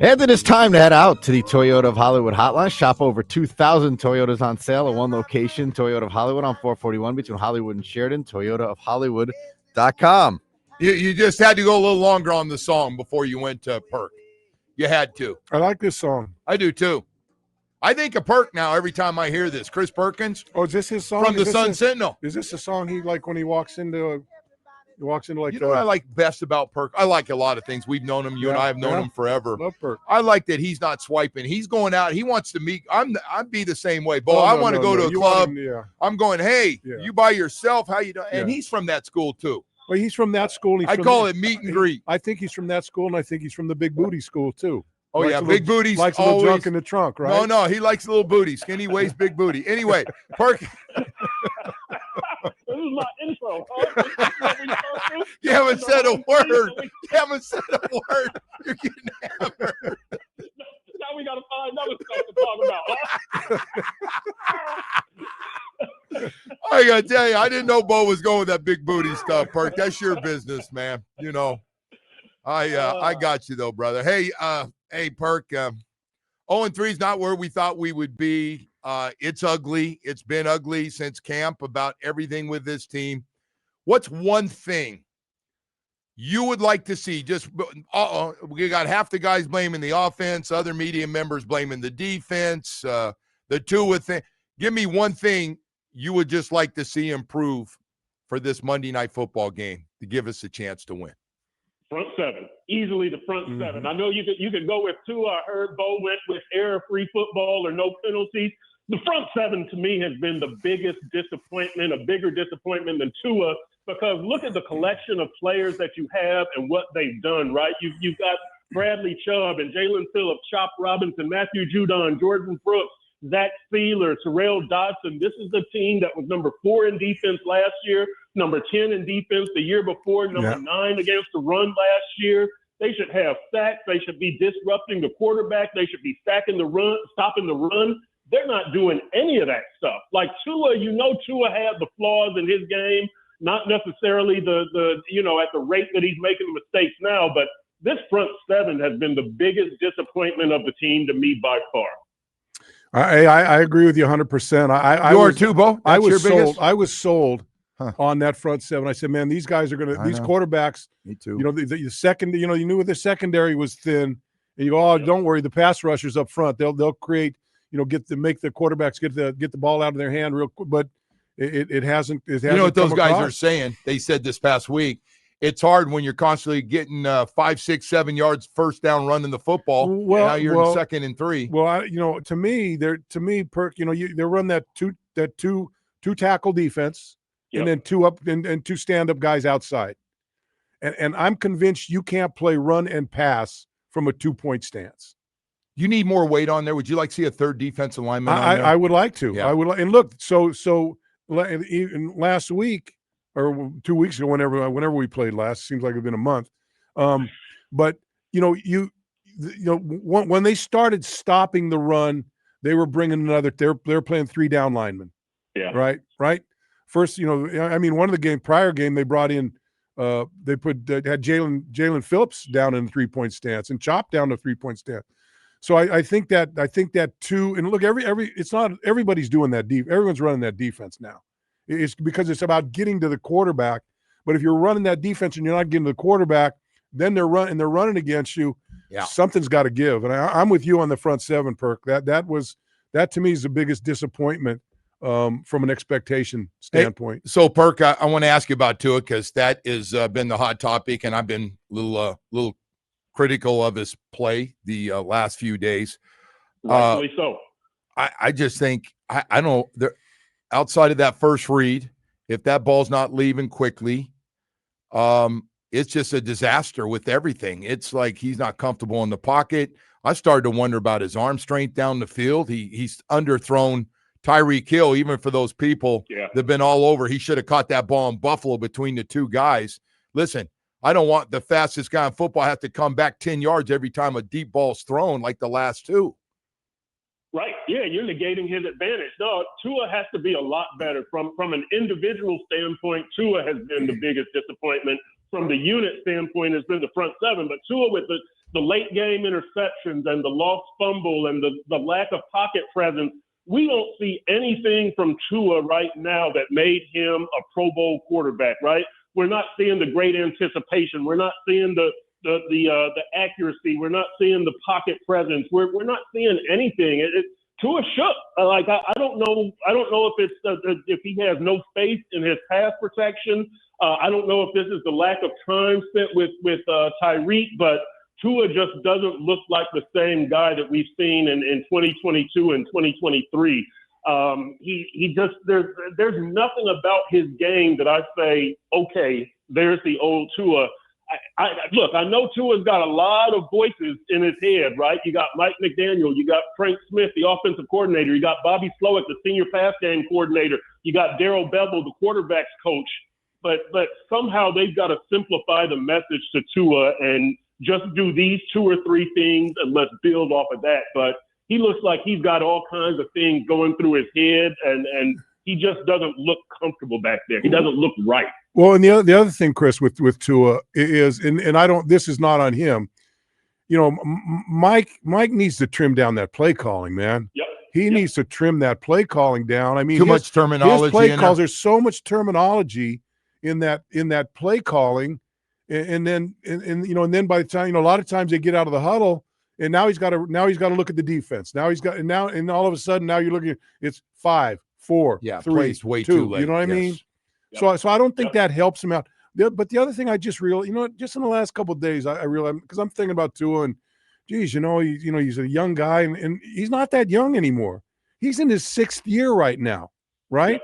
And it is time to head out to the Toyota of Hollywood hotline. Shop over 2,000 Toyotas on sale at one location, Toyota of Hollywood on 441 between Hollywood and Sheridan, toyotaofhollywood.com. You just had to go a little longer on the song before you went to Perk. You had to. I like this song. I do, too. I think of Perk now every time I hear this. Chris Perkins. Oh, is this his song? From the Sun Sentinel. Is this a song he like when he walks into like? You know what I like best about Perk? I like a lot of things. We've known him. You and I have known him forever. Love Perk. I like that he's not swiping. He's going out. He wants to meet. I'd be the same way. Bo, I want to go to a club. I'm going, hey, you by yourself? How you doing? And he's from that school, too. Well, he's from that school. I call it meet and greet. I think he's from that school, and I think he's from the big booty school, too. Oh, yeah, big booties. Likes a little junk in the trunk, right? No, he likes a little booty. Skinny waist, big booty. Anyway, Perk. This is my intro. Huh? You haven't said a word. You haven't said a word. You're getting hammered. Now we got to find another stuff to talk about. I got to tell you, I didn't know Bo was going with that big booty stuff, Perk. That's your business, man. You know, I got you, though, brother. Hey, Perk, 0-3 is not where we thought we would be. It's ugly. It's been ugly since camp about everything with this team. What's one thing you would like to see? Just we got half the guys blaming the offense, other media members blaming the defense, the Tua thing. Give me one thing you would just like to see improve for this Monday Night Football game to give us a chance to win. Front seven, easily the front seven. I know you could go with Tua. I heard Bo went with error-free football or no penalties. The front seven to me has been the biggest disappointment, a bigger disappointment than Tua, because look at the collection of players that you have and what they've done, right? You've got Bradley Chubb and Jalen Phillips, Chop Robinson, Matthew Judon, Jordan Brooks, Zach Sealer, Terrell Dodson. This is the team that was number 4 in defense last year, number 10 in defense the year before, number 9 against the run last year. They should have sacks. They should be disrupting the quarterback. They should be stacking the run, stopping the run. They're not doing any of that stuff. Like Tua, Tua had the flaws in his game, not necessarily the at the rate that he's making the mistakes now, but this front seven has been the biggest disappointment of the team to me by far. I agree with you 100%. You are too, Bo? I was sold on that front seven. I said, man, these guys are these quarterbacks. Me too. The second, you knew the secondary was thin. And you go, oh, don't worry, the pass rushers up front, they'll create, make the quarterbacks get the ball out of their hand real quick. But it hasn't. You know what those guys are saying? They said this past week, it's hard when you're constantly getting 5, 6, 7 yards first down running the football. Well, and now you're in 2nd and 3. Well, to me, Perk, they run that two tackle defense, and then two up and two stand up guys outside, and I'm convinced you can't play run and pass from a 2-point stance. You need more weight on there. Would you like to see a third defensive lineman on there? I would like to. Yeah. I would. And look, so even last week or 2 weeks ago, whenever we played last, seems like it's been a month. But when they started stopping the run, they were bringing another. They're playing 3 down linemen. Yeah. Right. First, one of the prior game they brought in. Had Jalen Phillips down in the 3-point stance and Chop down to 3-point stance. So I think that too. And look, it's not everybody's doing that. Everyone's running that defense now. It's because it's about getting to the quarterback. But if you're running that defense and you're not getting to the quarterback, then they're running against you. Yeah. Something's got to give. And I'm with you on the front seven, Perk. That to me is the biggest disappointment from an expectation standpoint. Hey, so Perk, I want to ask you about Tua because that has been the hot topic, and I've been a little critical of his play the last few days. Rightfully so. I just think I don't know. Outside of that first read, if that ball's not leaving quickly, it's just a disaster with everything. It's like he's not comfortable in the pocket. I started to wonder about his arm strength down the field. He's underthrown Tyreek Hill, even for those people that have been all over. He should have caught that ball in Buffalo between the two guys. Listen, I don't want the fastest guy in football have to come back 10 yards every time a deep ball's thrown like the last two. Right. Yeah, you're negating his advantage. No, Tua has to be a lot better. From an individual standpoint, Tua has been the biggest disappointment. From the unit standpoint, has been the front seven. But Tua, with the late game interceptions and the lost fumble and the lack of pocket presence. We don't see anything from Tua right now that made him a Pro Bowl quarterback, right? We're not seeing the great anticipation. We're not seeing the accuracy. We're not seeing the pocket presence. We're not seeing anything. Tua shook. I don't know if it's if he has no faith in his pass protection. I don't know if this is the lack of time spent with Tyreek, but Tua just doesn't look like the same guy that we've seen in 2022 and 2023. He just there's nothing about his game that I say, okay, there's the old Tua. Look, I know Tua's got a lot of voices in his head, right? You got Mike McDaniel, you got Frank Smith, the offensive coordinator, you got Bobby Slowick, the senior pass game coordinator, you got Darrell Bevel, the quarterback's coach. But somehow they've got to simplify the message to Tua and just do these 2 or 3 things and let's build off of that. But he looks like he's got all kinds of things going through his head, and he just doesn't look comfortable back there. He doesn't look right. Well, and the other thing, Chris, with Tua is, and I don't. This is not on him. You know, Mike needs to trim down that play calling, man. Yep. He needs to trim that play calling down. I mean, too much terminology. His play calls. There's so much terminology in that play calling, and then by the time, a lot of times they get out of the huddle, and now he's got to look at the defense. Now and all of a sudden now you're looking at it's 5, 4, 3, plays way 2. too late. You know what I mean? Yep. So I don't think that helps him out. But the other thing I just realized, just in the last couple of days, I realized, because I'm thinking about Tua, and geez, he's a young guy, and he's not that young anymore. He's in his 6th year right now, right? Yep.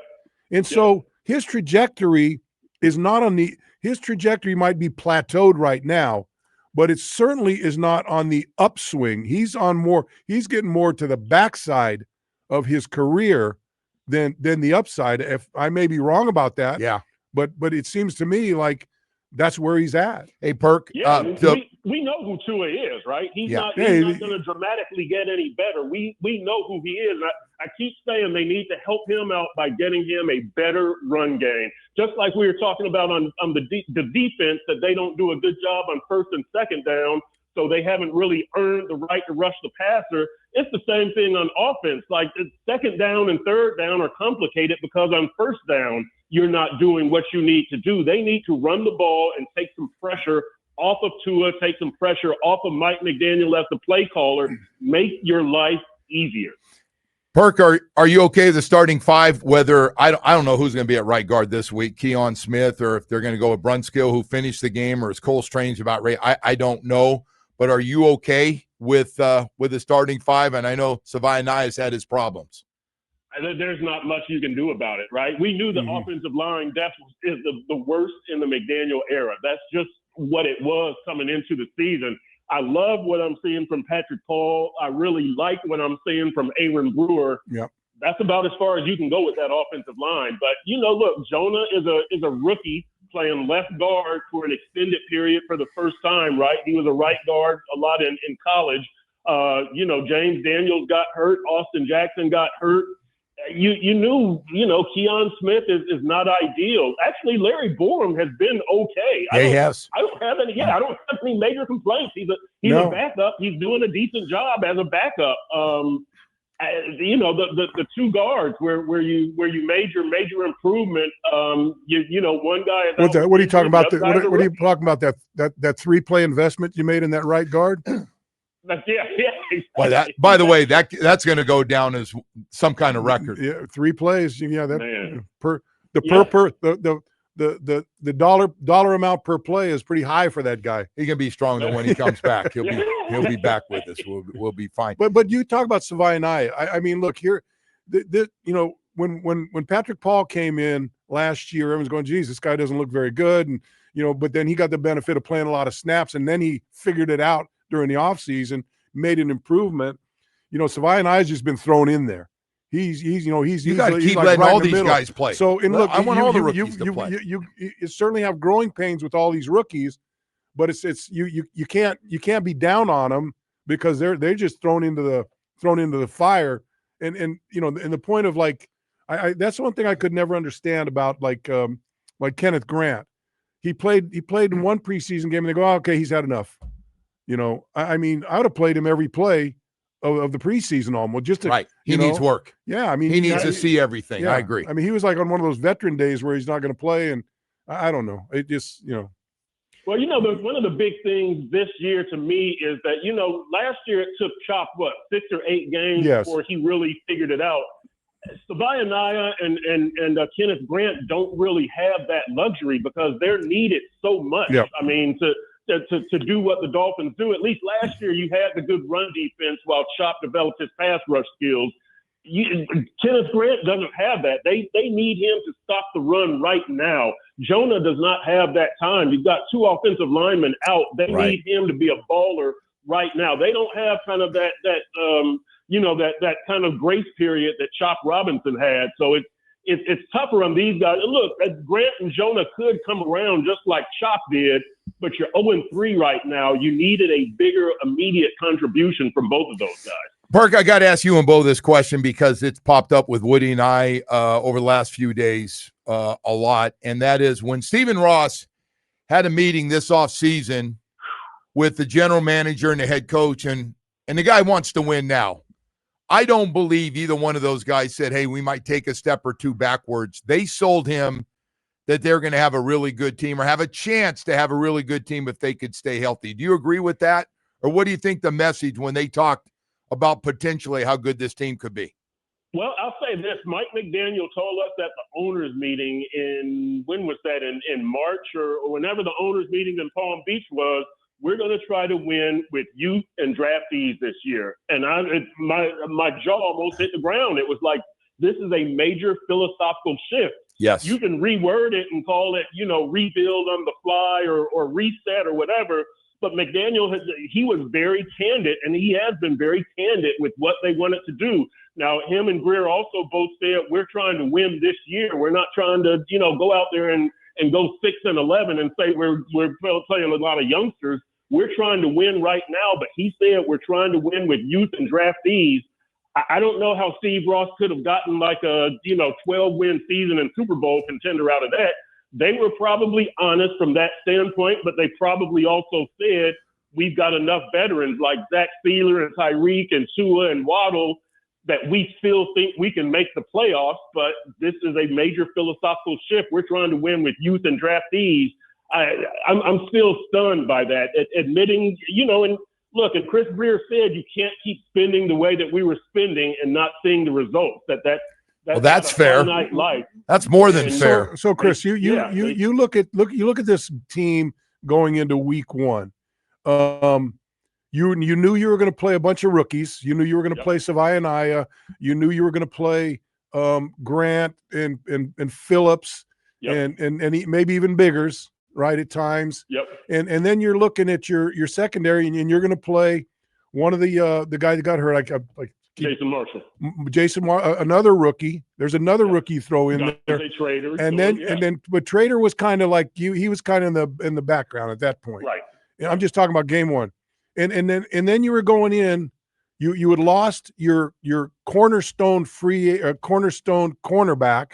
And so his trajectory is not on his trajectory might be plateaued right now, but it certainly is not on the upswing. He's getting more to the backside of his career than the upside. If I may be wrong about that. Yeah. But it seems to me like that's where he's at. Hey, Perk. We know who Tua is, right? He's not going to dramatically get any better. We know who he is. I keep saying they need to help him out by getting him a better run game. Just like we were talking about on the defense, that they don't do a good job on 1st and 2nd down, so they haven't really earned the right to rush the passer. It's the same thing on offense. Like 2nd down and 3rd down are complicated because on 1st down, you're not doing what you need to do. They need to run the ball and take some pressure off of Tua, take some pressure off of Mike McDaniel as the play caller, make your life easier. Perk, are you okay with the starting 5? Whether I don't know who's going to be at right guard this week, Keon Smith, or if they're going to go with Brunskill, who finished the game, or is Cole Strange about ready? I don't know. But are you okay with the starting 5? And I know Savaiinaea has had his problems. There's not much you can do about it, right? We knew the offensive line depth is the worst in the McDaniel era. That's just what it was coming into the season. I love what I'm seeing from Patrick Paul. I really like what I'm seeing from Aaron Brewer. Yep. That's about as far as you can go with that offensive line. But, look, Jonah is a rookie playing left guard for an extended period for the first time, right? He was a right guard a lot in college. James Daniels got hurt. Austin Jackson got hurt. You knew, Keon Smith is not ideal. Actually, Larry Borum has been okay. He has. I don't have any major complaints. He's a backup. He's doing a decent job as a backup. The 2 guards where you made your major improvement. One guy is what are you talking about? What are you talking about? That 3-play investment you made in that right guard? Yeah. Well, by the way, that's going to go down as some kind of record. Yeah, 3 plays. Yeah, that Man. the dollar amount per play is pretty high for that guy. He can be strong though when he comes back. He'll be back with us. We'll be fine. But you talk about Savaiinaea. I mean, look here. When Patrick Paul came in last year, everyone's going, geez, this guy doesn't look very good, and but then he got the benefit of playing a lot of snaps, and then he figured it out during the offseason, made an improvement. Savaiinaea's just been thrown in there. He's you got to keep letting all these guys play. So, and look, I want all the rookies to play. You certainly have growing pains with all these rookies, but you can't be down on them because they're just thrown into the fire. And the point of I that's one thing I could never understand about like Kenneth Grant. He played in one preseason game and they go, oh, okay, he's had enough. You know, I mean, I would have played him every play of the preseason almost just to, Right. He needs work. Yeah, I mean, he needs to see everything. Yeah. I agree. I mean, he was like on one of those veteran days where he's not going to play, and I don't know. It just, you know. Well, you know, one of the big things this year to me is that, you know, last year it took Chop, 6 or 8 games before he really figured it out. Savaiinaea and Kenneth Grant don't really have that luxury because they're needed so much. Yep. I mean, to do what the Dolphins do. At least last year you had the good run defense while Chop developed his pass rush skills. Kenneth Grant doesn't have that. They need him to stop the run right now. Jonah does not have that time. You've got 2 offensive linemen out. They need him to be a baller right now. They don't have kind of that kind of grace period that Chop Robinson had. So it's tougher on these guys. Look, Grant and Jonah could come around just like Chop did, but you're 0-3 right now. You needed a bigger immediate contribution from both of those guys. Perk, I got to ask you and Bo this question because it's popped up with Woody and I over the last few days a lot, and that is when Stephen Ross had a meeting this offseason with the general manager and the head coach, and the guy wants to win now. I don't believe either one of those guys said, hey, we might take a step or 2 backwards. They sold him that they're going to have a really good team or have a chance to have a really good team if they could stay healthy. Do you agree with that? Or what do you think the message when they talked about potentially how good this team could be? Well, I'll say this. Mike McDaniel told us at the owners meeting when was that, in March or whenever the owners meeting in Palm Beach was, we're going to try to win with youth and draftees this year. And my jaw almost hit the ground. It was like, this is a major philosophical shift. Yes. You can reword it and call it, rebuild on the fly or reset or whatever. But McDaniel, he was very candid, and he has been very candid with what they wanted to do. Now, him and Greer also both said, we're trying to win this year. We're not trying to, go out there and go 6-11 and say we're playing a lot of youngsters. We're trying to win right now, but he said we're trying to win with youth and draftees. I don't know how Steve Ross could have gotten like a 12-win season and Super Bowl contender out of that. They were probably honest from that standpoint, but they probably also said we've got enough veterans like Zach Sealer and Tyreek and Tua and Waddle that we still think we can make the playoffs, but this is a major philosophical shift. We're trying to win with youth and draftees. I'm still stunned by that. Admitting, and look, and Chris Greer said you can't keep spending the way that we were spending and not seeing the results. That's fair. Life. That's more than fair. So Chris, you look at this team going into week 1. You knew you were going to play a bunch of rookies. You knew you were going to play Savaiinaea. You knew you were going to play Grant and Phillips and maybe even Biggers, right, at times. Yep. And then you're looking at your secondary, and you're going to play one of the guy that got hurt, like Jason Marshall. Another rookie. There's another rookie throw in there. Trader, but Trader was kind of like he was kind of in the background at that point. Right. I'm just talking about game 1. And then you were going in, you had lost your cornerstone cornerback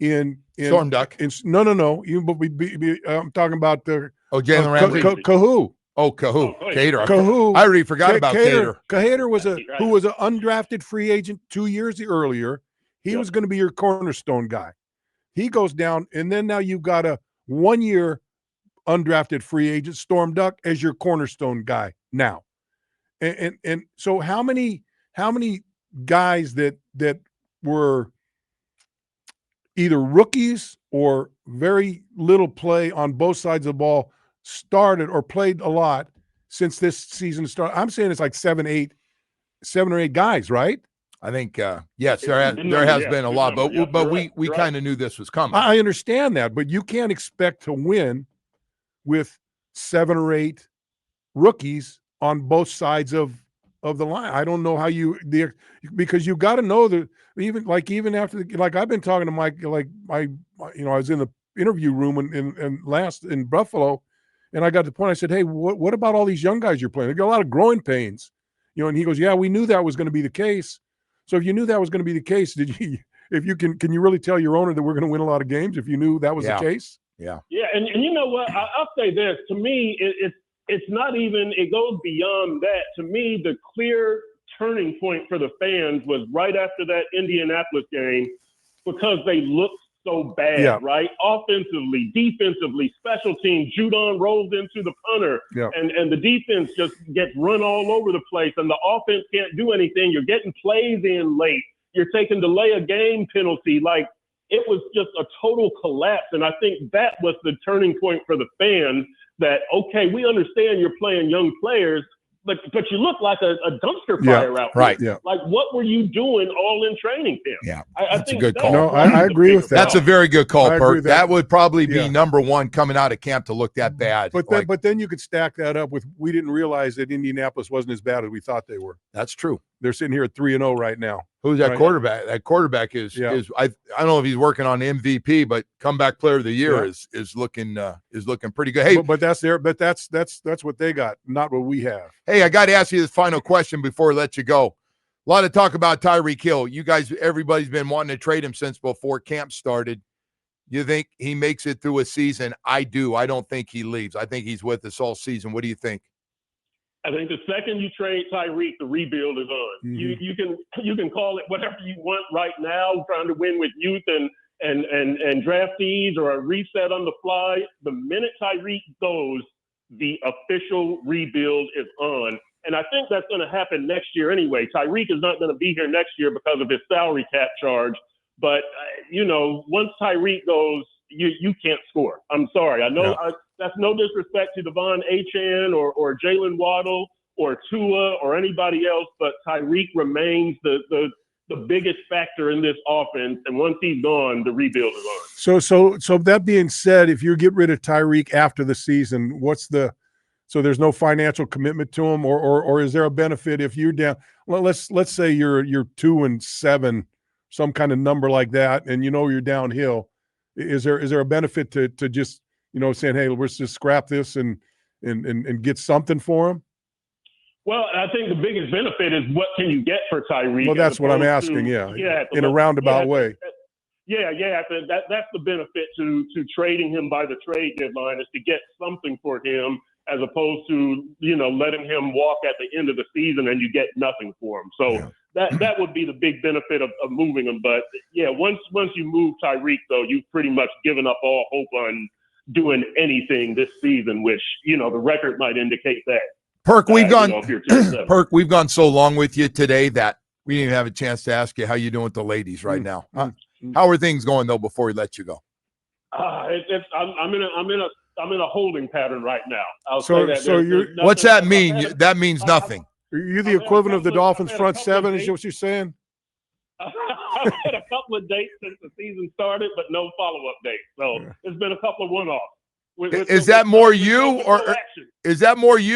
in Storm Duck. No. I'm talking about the Jalen Ramsey. Kahu. Oh, Kahu. Cater. Kahu. I already forgot about Cater. Cater was who was an undrafted free agent 2 years earlier. He was going to be your cornerstone guy. He goes down, and then now you've got a 1-year undrafted free agent, Storm Duck, as your cornerstone guy now. And so how many guys that were either rookies or very little play on both sides of the ball started or played a lot since this season started? I'm saying it's like 7 or 8 guys, right? I think yes, there has been a lot, but we kind of knew this was coming. I understand that, but you can't expect to win with 7 or 8 rookies on both sides of the line. I don't know how because you got to know that even after I've been talking to Mike, I was in the interview room and last in Buffalo, and I got to the point, I said, hey, what about all these young guys you're playing? They got a lot of growing pains, and he goes, yeah, we knew that was going to be the case. So if you knew that was going to be the case, can you really tell your owner that we're going to win a lot of games if you knew that was the case? Yeah. Yeah, and you know what? I'll say this. To me, it's not even, it goes beyond that. To me, the clear turning point for the fans was right after that Indianapolis game, because they looked so bad, right? Offensively, defensively, special teams. Judon rolls into the punter, and the defense just gets run all over the place, and the offense can't do anything. You're getting plays in late. You're taking delay of game penalty. Like, it was just a total collapse, and I think that was the turning point for the fans that, okay, we understand you're playing young players, but you look like a dumpster fire out right. there. Like, what were you doing all in training camp? Yeah, I think a good call. No, I agree with that. That's a very good call, Perk. That would probably be Yeah. number one coming out of camp to look that bad. But then you could stack that up with, we didn't realize that Indianapolis wasn't as bad as we thought they were. That's true. They're sitting here at 3-0 right now. Who's that quarterback? That quarterback is I don't know if he's working on MVP, but comeback player of the year is looking pretty good. Hey, but that's what they got, not what we have. Hey, I got to ask you this final question before I let you go. A lot of talk about Tyreek Hill. You guys, everybody's been wanting to trade him since before camp started. You think he makes it through a season? I do. I don't think he leaves. I think he's with us all season. What do you think? I think the second you trade Tyreek, the rebuild is on. Mm-hmm. You can call it whatever you want right now, trying to win with youth and draftees or a reset on the fly. The minute Tyreek goes, the official rebuild is on. And I think that's going to happen next year anyway. Tyreek is not going to be here next year because of his salary cap charge. But, once Tyreek goes, you can't score. I'm sorry. I know that's no disrespect to Devon Achane or Jalen Waddle or Tua or anybody else, but Tyreek remains the biggest factor in this offense. And once he's gone, the rebuild is on. So that being said, if you get rid of Tyreek after the season, so there's no financial commitment to him, or is there a benefit if you're down? Let's say you're 2-7, some kind of number like that, and you're downhill. Is there a benefit to just saying, hey, let's just scrap this and get something for him? Well, I think the biggest benefit is what can you get for Tyreek? Well, that's what I'm asking. In a roundabout way. That's the benefit to trading him by the trade deadline, is to get something for him, as opposed to letting him walk at the end of the season and you get nothing for him. So that would be the big benefit of moving him. But once you move Tyreek, though, you've pretty much given up all hope on doing anything this season, which the record might indicate that. Perk, we've gone so long with you today that we didn't even have a chance to ask you how you doing with the ladies right now. How are things going though before we let you go? I'm in a holding pattern right now. I'll say that. What's that mean? That means nothing. Are you the equivalent of the Dolphins front seven? Is what you're saying? I've had a couple of dates since the season started, but no follow-up dates. So it's been a couple of one-offs. Is that more you,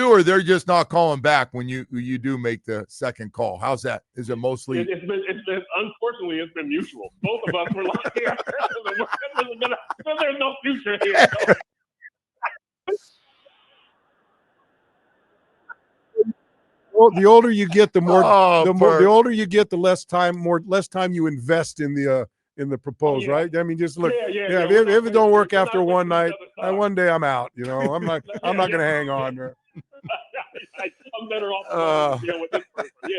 or they're just not calling back when you do make the second call? How's that? Is it mostly? It's been unfortunately, it's been mutual. Both of us were like, there's no future here. Well, the older you get, the older you get, the less time you invest in the proposed, right? I mean, just look. If it don't work after one night, one day I'm out. I'm not going to hang on. I'm better off with this person. Yeah.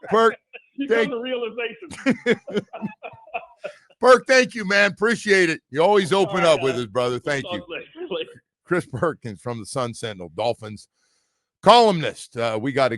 Perk, you come to realization. Perk, thank you, man. Appreciate it. You always open up with us, brother. Thank you. Chris Perkins from the Sun Sentinel, Dolphins columnist. We got to go.